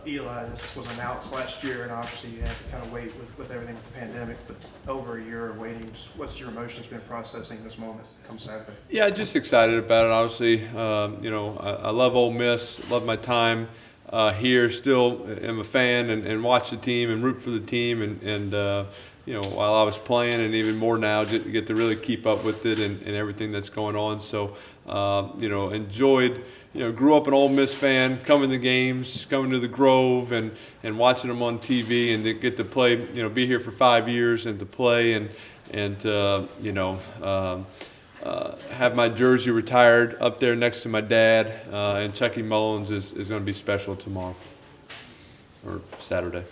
Eli was announced last year, and obviously you had to kind of wait with everything with the pandemic, but over a year of waiting, just what's your emotions been processing this moment come Saturday? Yeah, just excited about it. Obviously, I love Ole Miss, love my time here. Still am a fan and watch the team and root for the team. While I was playing, and even more now, get to really keep up with it and everything that's going on. So, enjoyed. Grew up an Ole Miss fan, coming to games, coming to the Grove, and watching them on TV, and to get to play. Be here for 5 years and to play have my jersey retired up there next to my dad, and Chucky Mullins is going to be special tomorrow or Saturday.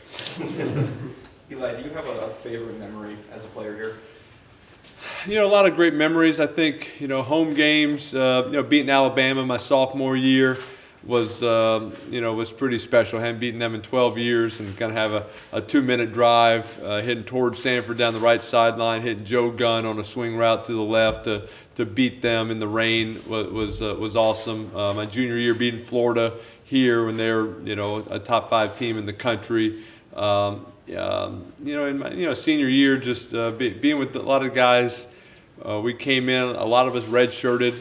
Eli, do you have a favorite memory as a player here? A lot of great memories. I think, home games, beating Alabama my sophomore year was pretty special. I hadn't beaten them in 12 years, and kind of have a 2-minute drive heading towards Sanford down the right sideline, hitting Joe Gunn on a swing route to the left to beat them in the rain was awesome. My junior year beating Florida here when they were, a top 5 team in the country. In my senior year, just being with a lot of guys. We came in, a lot of us redshirted,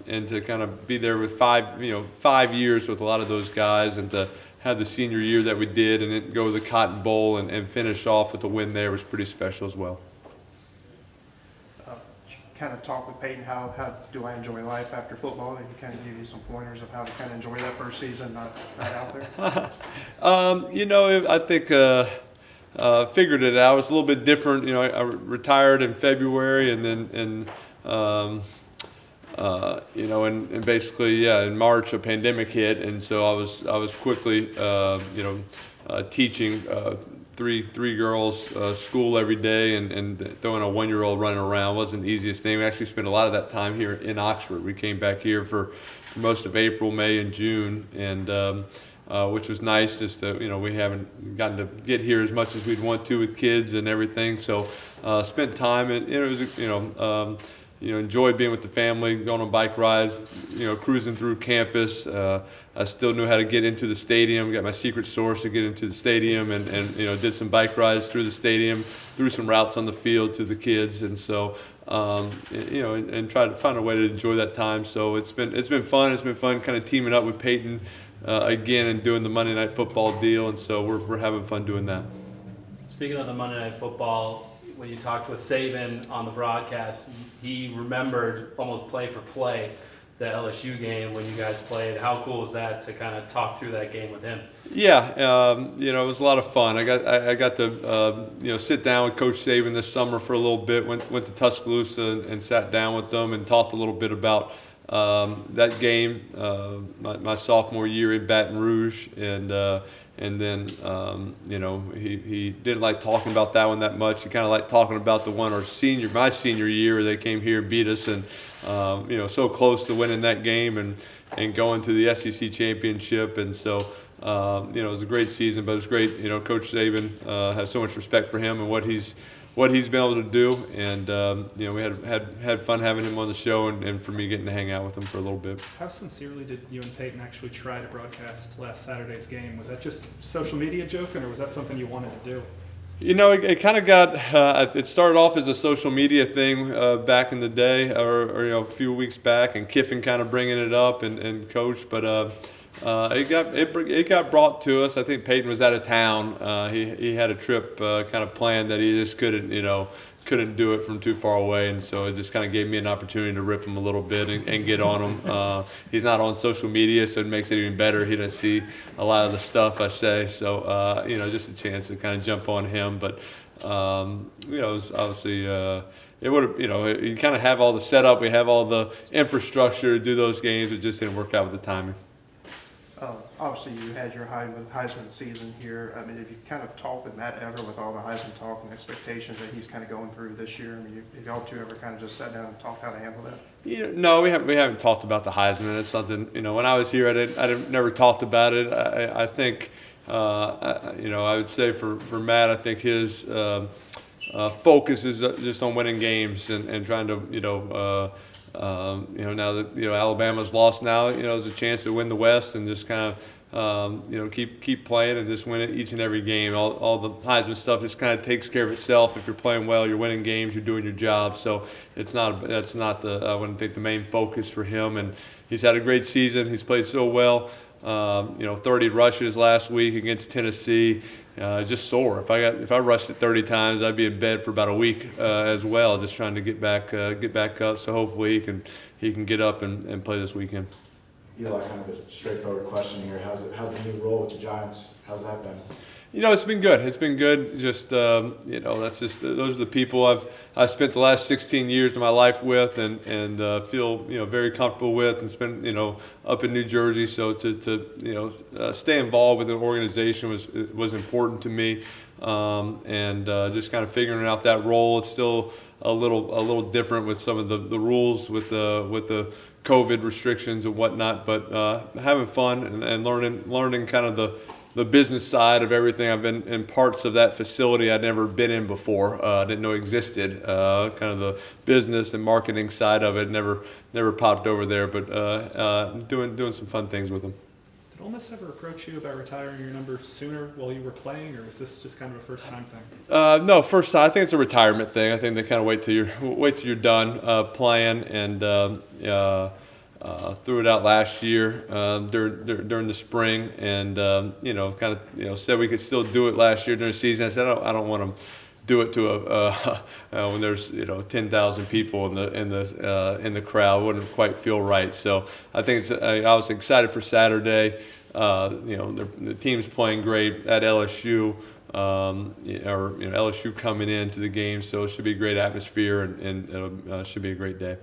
and to kind of be there with 5 years with a lot of those guys, and to have the senior year that we did, and then go to the Cotton Bowl and finish off with a win there was pretty special as well. Kind of talk with Peyton, how do I enjoy life after football? He kind of give you some pointers of how to kind of enjoy that first season, not out there. I think figured it out. It was a little bit different. I retired in February, and then and basically in March a pandemic hit, and so I was quickly teaching three girls school every day, and throwing a 1-year-old running around wasn't the easiest thing. We actually spent a lot of that time here in Oxford. We came back here for most of April, May, and June, and which was nice. Just that we haven't gotten to get here as much as we'd want to with kids and everything. So spent time, and it was enjoyed being with the family, going on bike rides, cruising through campus. I still knew how to get into the stadium. Got my secret source to get into the stadium, and did some bike rides through the stadium, threw some routes on the field to the kids, and so and tried to find a way to enjoy that time. So it's been fun. It's been fun kind of teaming up with Peyton again and doing the Monday Night Football deal, and so we're having fun doing that. Speaking of the Monday Night Football, when you talked with Saban on the broadcast, he remembered almost play for play the LSU game when you guys played. How cool is that to kind of talk through that game with him? Yeah, it was a lot of fun. I got to sit down with Coach Saban this summer for a little bit. Went to Tuscaloosa and sat down with them and talked a little bit about that game, my sophomore year in Baton Rouge, and then he didn't like talking about that one that much. He kind of liked talking about the one my senior year, where they came here and beat us, and so close to winning that game and going to the SEC championship. And so it was a great season, but it was great. Coach Saban, have so much respect for him and what he's been able to do, and we had fun having him on the show, and for me getting to hang out with him for a little bit. How sincerely did you and Peyton actually try to broadcast last Saturday's game? Was that just social media joking, or was that something you wanted to do? It kind of got. It started off as a social media thing back in the day, or a few weeks back, and Kiffin kind of bringing it up and Coach, but. It got brought to us. I think Peyton was out of town. He had a trip kind of planned that he just couldn't do it from too far away, and so it just kind of gave me an opportunity to rip him a little bit and get on him. He's not on social media, so it makes it even better. He doesn't see a lot of the stuff I say, so just a chance to kind of jump on him. But it was obviously. It would have, you kind of have all the setup. We have all the infrastructure to do those games. It just didn't work out with the timing. Obviously, you had your Heisman season here. I mean, have you kind of talked with Matt ever with all the Heisman talk and expectations that he's kind of going through this year? I mean, have y'all two ever kind of just sat down and talked how to handle that? No, we haven't talked about the Heisman. It's something, when I was here, I never talked about it. I think, I would say for Matt, I think his focus is just on winning games and trying to, now that Alabama's lost now, there's a chance to win the West, and just kind keep playing and just win it each and every game. All the Heisman stuff just kind of takes care of itself. If you're playing well, you're winning games, you're doing your job. So that's not I wouldn't think the main focus for him. And he's had a great season. He's played so well. 30 rushes last week against Tennessee. Just sore. If I rushed it 30 times, I'd be in bed for about a week as well, just trying to get back up. So hopefully he can get up and play this weekend. Eli, kind of a straightforward question here. How's the new role with the Giants? How's that been? It's been good. It's been good. Just that's just those are the people I've spent the last 16 years of my life with, and feel very comfortable with, and spent up in New Jersey. So to stay involved with the organization was important to me, and just kind of figuring out that role. It's still a little different with some of the rules with the COVID restrictions and whatnot, but having fun and learning kind of the business side of everything. I've been in parts of that facility I'd never been in before, didn't know existed. Kind of the business and marketing side of it never popped over there, but doing some fun things with them. Did Ole Miss ever approach you about retiring your number sooner while you were playing, or was this just kind of a first-time thing? No, first time. I think it's a retirement thing. I think they kind of wait till you're done playing, and threw it out last year during the spring, and said we could still do it last year during the season. I said I don't want to do it to when there's 10,000 people in the crowd. It wouldn't quite feel right. So I think I was excited for Saturday. The team's playing great at LSU. LSU coming into the game, so it should be a great atmosphere, and should be a great day.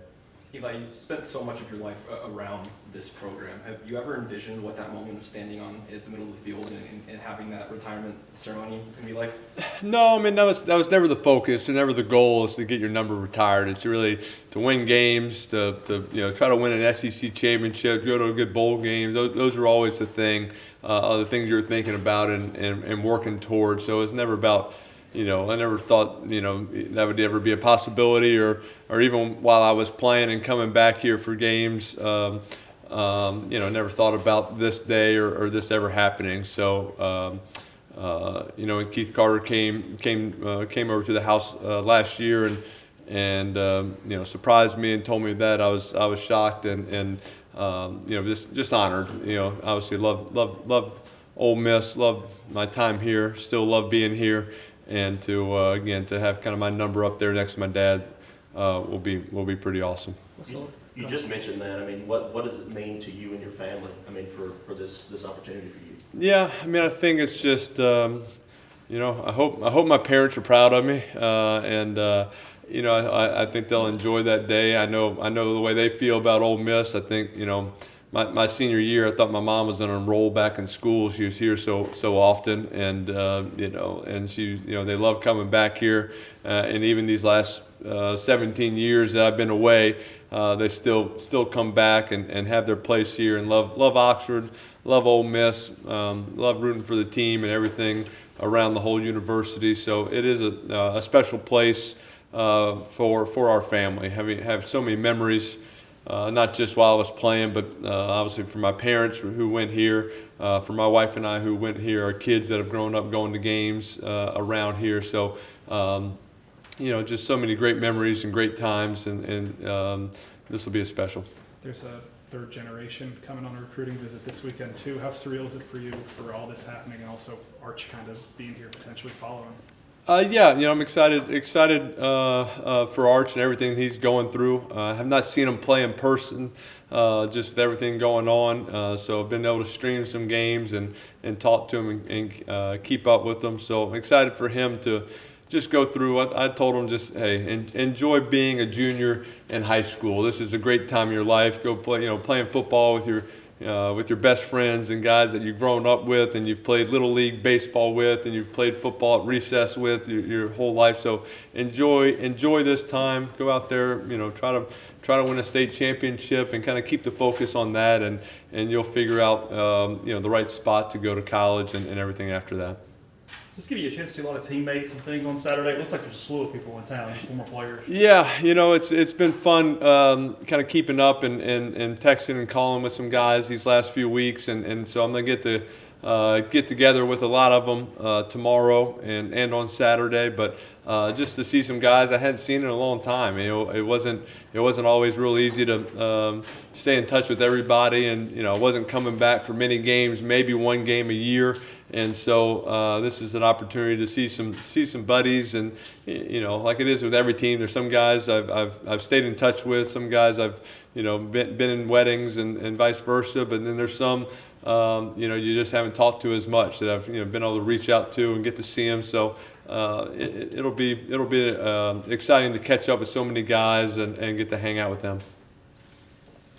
Eli, you've spent so much of your life around this program. Have you ever envisioned what that moment of standing on at the middle of the field and having that retirement ceremony is going to be like? No, I mean that was never the focus, and never the goal is to get your number retired. It's really to win games, to try to win an SEC championship, go to good bowl games. Those are always the things you're thinking about and working towards. So it's never about. I never thought, that would ever be a possibility, or even while I was playing and coming back here for games, never thought about this day or this ever happening. So, when Keith Carter came over to the house last year and surprised me and told me that, I was shocked and just honored. Obviously love Ole Miss, love my time here, still love being here. And to have kind of my number up there next to my dad will be pretty awesome. You just mentioned that. I mean, what does it mean to you and your family? I mean, for this opportunity for you. Yeah, I mean, I think it's just I hope my parents are proud of me, and I think they'll enjoy that day. I know the way they feel about Ole Miss. I think My senior year, I thought my mom was going to enroll back in school. She was here so often, and and she, they love coming back here. And even these last 17 years that I've been away, they still come back and have their place here and love Oxford, love Ole Miss, love rooting for the team and everything around the whole university. So it is a special place for our family. Have so many memories. Not just while I was playing, but obviously for my parents who went here, for my wife and I who went here, our kids that have grown up going to games around here. So, just so many great memories and great times, and this will be a special. There's a third generation coming on a recruiting visit this weekend too. How surreal is it for you for all this happening, and also Arch kind of being here potentially following? I'm excited for Arch and everything he's going through. I have not seen him play in person, just with everything going on. So I've been able to stream some games and talk to him and keep up with him. So I'm excited for him to just go through. I told him just, hey, enjoy being a junior in high school. This is a great time of your life. Go play, playing football with your best friends and guys that you've grown up with, and you've played little league baseball with, and you've played football at recess with your whole life. So enjoy this time. Go out there, try to win a state championship, and kind of keep the focus on that, and you'll figure out the right spot to go to college and everything after that. Just give you a chance to see a lot of teammates and things on Saturday. It looks like there's a slew of people in town, just former players. Yeah, it's been fun kind of keeping up and texting and calling with some guys these last few weeks, and so I'm gonna get together with a lot of them tomorrow and on Saturday, but just to see some guys I hadn't seen in a long time. It wasn't always real easy to stay in touch with everybody, and I wasn't coming back for many games, maybe one game a year. And so this is an opportunity to see some buddies, and like it is with every team, there's some guys I've stayed in touch with, some guys I've been in weddings and vice versa, but then there's some you just haven't talked to as much that I've been able to reach out to and get to see them. So it'll be exciting to catch up with so many guys and get to hang out with them.